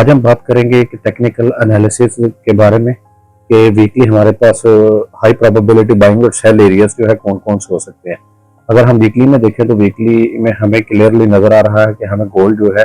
आज हम बात करेंगे एक टेक्निकल एनालिसिस के बारे में कि वीकली हमारे पास हाई प्रोबेबिलिटी बाइंग और सेल एरियाज जो है कौन कौन से हो सकते हैं। अगर हम वीकली में देखें तो वीकली में हमें क्लियरली नजर आ रहा है कि हमें गोल्ड जो है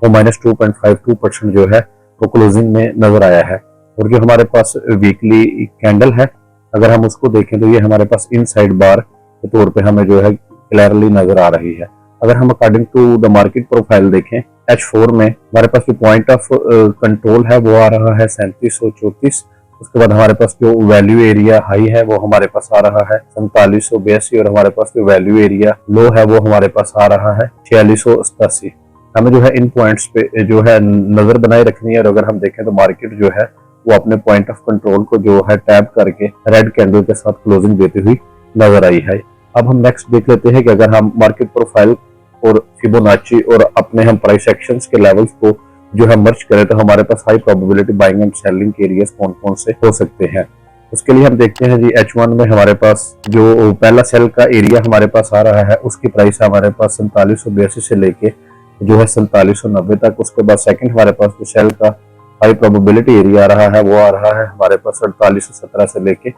वो -2.52% जो है वो क्लोजिंग में नजर आया है। और जो हमारे पास वीकली कैंडल है, अगर हम उसको देखें तो ये हमारे पास इनसाइड बार के तौर पे हमें जो है क्लियरली नजर आ रही है। अगर हम according to the market profile देखें, H4 में हमारे पास जो पॉइंट ऑफ कंट्रोल है वो आ रहा है 3734। उसके बाद हमारे पास जो वैल्यू एरिया हाई है वो हमारे पास आ रहा है 4782 और हमारे पास जो वैल्यू एरिया लो है वो हमारे पास आ रहा है 4687। हमें जो है इन पॉइंट्स पे जो है नजर बनाए रखनी है। और अगर हम देखें तो मार्केट जो है वो अपने पॉइंट ऑफ कंट्रोल को जो है टैप करके रेड कैंडल के साथ क्लोजिंग देती हुई नजर आई है। अब हम नेक्स्ट देख लेते हैं कि अगर हम मार्केट प्रोफाइल और फिबोनाची और अपने हम प्राइस एक्शंस के लेवल्स को जो है मर्ज करें तो हमारे पास high probability buying and selling के एरियाज कौन कौन से हो सकते हैं। उसके लिए हम देखते हैं जी, H1 में हमारे पास जो पहला सेल का एरिया हमारे पास आ रहा है उसकी प्राइस हमारे पास 4782 से लेके जो है 4790 तक। उसके बाद सेकंड हमारे पास जो सेल का हाई प्रोबेबिलिटी एरिया आ रहा है वो आ रहा है हमारे पास 4817 से लेके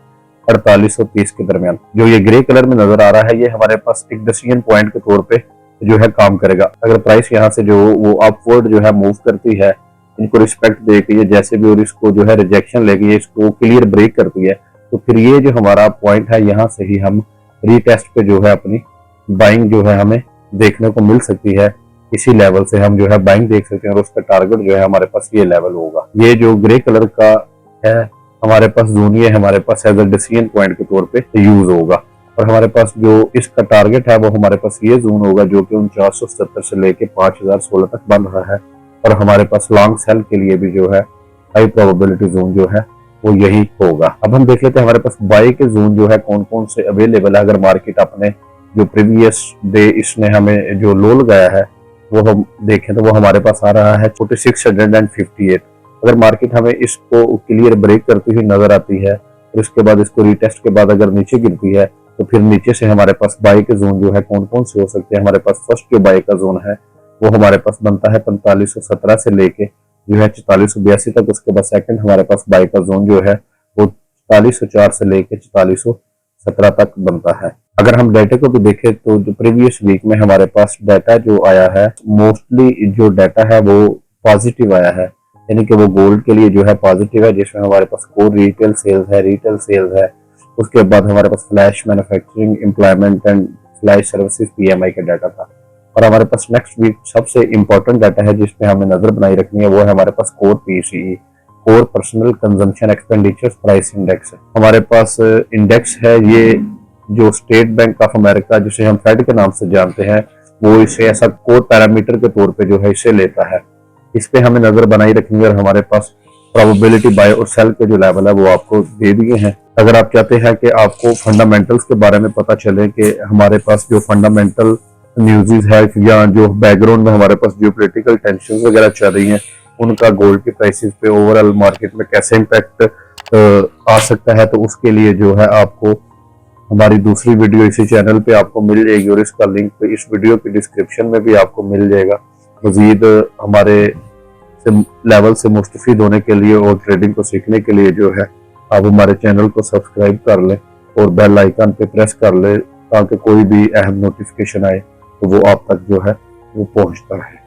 4830 के दरमियान। जो ये ग्रे कलर में नजर आ रहा है ये हमारे पास एक डिसीजन पॉइंट के तौर पे जो है काम करेगा। अगर प्राइस यहाँ से जो वो अपवर्ड जो है मूव करती है, इनको रिस्पेक्ट देके ये जैसे भी और इसको जो है रिजेक्शन लेके ये इसको क्लियर ब्रेक करती है तो फिर ये जो हमारा पॉइंट है यहाँ से ही हम रीटेस्ट पे जो है अपनी बाइंग जो है हमें देखने को मिल सकती है। इसी लेवल से हम जो है बाइंग देख सकते हैं और उसका टारगेट जो है हमारे पास ये लेवल होगा। ये जो ग्रे कलर का है हमारे पास जोन, ये हमारे पास एज अ डिसीजन पॉइंट के तौर पे यूज होगा। और हमारे पास जो इसका टारगेट है वो हमारे पास ये जोन होगा जो कि 4970 से लेके 5016 तक बन रहा है। और हमारे पास लॉन्ग सेल के लिए भी जो है हाई प्रोबेबिलिटी जोन जो है वो यही होगा। अब हम देख लेते हैं हमारे पास बाई के जोन जो है कौन कौन से अवेलेबल है। अगर मार्केट अपने जो प्रीवियस डे इसने हमें जो लो लगाया है वो हम देखें तो वो हमारे पास आ रहा है 4658। अगर मार्केट हमें इसको क्लियर ब्रेक करती हुई नजर आती है और उसके बाद इसको रिटेस्ट के बाद अगर नीचे गिरती है तो फिर नीचे से हमारे पास बाई के जोन जो है कौन कौन से हो सकते हैं। हमारे पास फर्स्ट जो बाई का जोन है वो हमारे पास बनता है 4517 से लेके जो है 4482 तक। उसके बाद सेकंड हमारे पास बाई का जोन जो है वो 4404 से लेके 4417 तक बनता है। अगर हम डाटा को भी देखें तो जो प्रीवियस वीक में हमारे पास डाटा जो आया है मोस्टली जो डाटा है वो पॉजिटिव आया है, यानी कि वो गोल्ड के लिए जो है पॉजिटिव है, जिसमें हमारे पास कोर रिटेल सेल्स है। उसके बाद हमारे पास flash manufacturing employment and flash services PMI का डाटा था। और हमारे पास नेक्स्ट वीक सबसे इंपॉर्टेंट डाटा है जिसपे हमें नजर बनाई रखनी है वो है हमारे पास core PCE, core personal consumption expenditure price index है। हमारे पास इंडेक्स है ये जो स्टेट बैंक ऑफ अमेरिका जिसे हम फेड के नाम से जानते हैं वो इसे ऐसा कोर पैरामीटर के तौर पे जो है इसे लेता है। इस पे हमें नजर बनाई रखनी है। और हमारे पास प्रोबेबिलिटी बाय और सेल के जो लेवल है वो आपको दे दिए हैं। अगर आप चाहते हैं कि आपको फंडामेंटल्स के बारे में पता चले कि हमारे पास जो फंडामेंटल न्यूज़ है या जो बैकग्राउंड में हमारे पास जो पॉलिटिकल टेंशन वगैरह चल रही हैं उनका गोल्ड के प्राइसेस पे ओवरऑल मार्केट में कैसे इम्पैक्ट आ सकता है, तो उसके लिए जो है आपको हमारी दूसरी वीडियो इसी चैनल पे आपको मिल जाएगी और इसका लिंक पे इस वीडियो के डिस्क्रिप्शन में भी आपको मिल जाएगा। मजीद हमारे लेवल से मुस्तफीद होने के लिए और ट्रेडिंग को सीखने के लिए जो है आप हमारे चैनल को सब्सक्राइब कर लें और बेल आइकन पे प्रेस कर लें ताकि कोई भी अहम नोटिफिकेशन आए तो वो आप तक जो है वो पहुंचता रहे।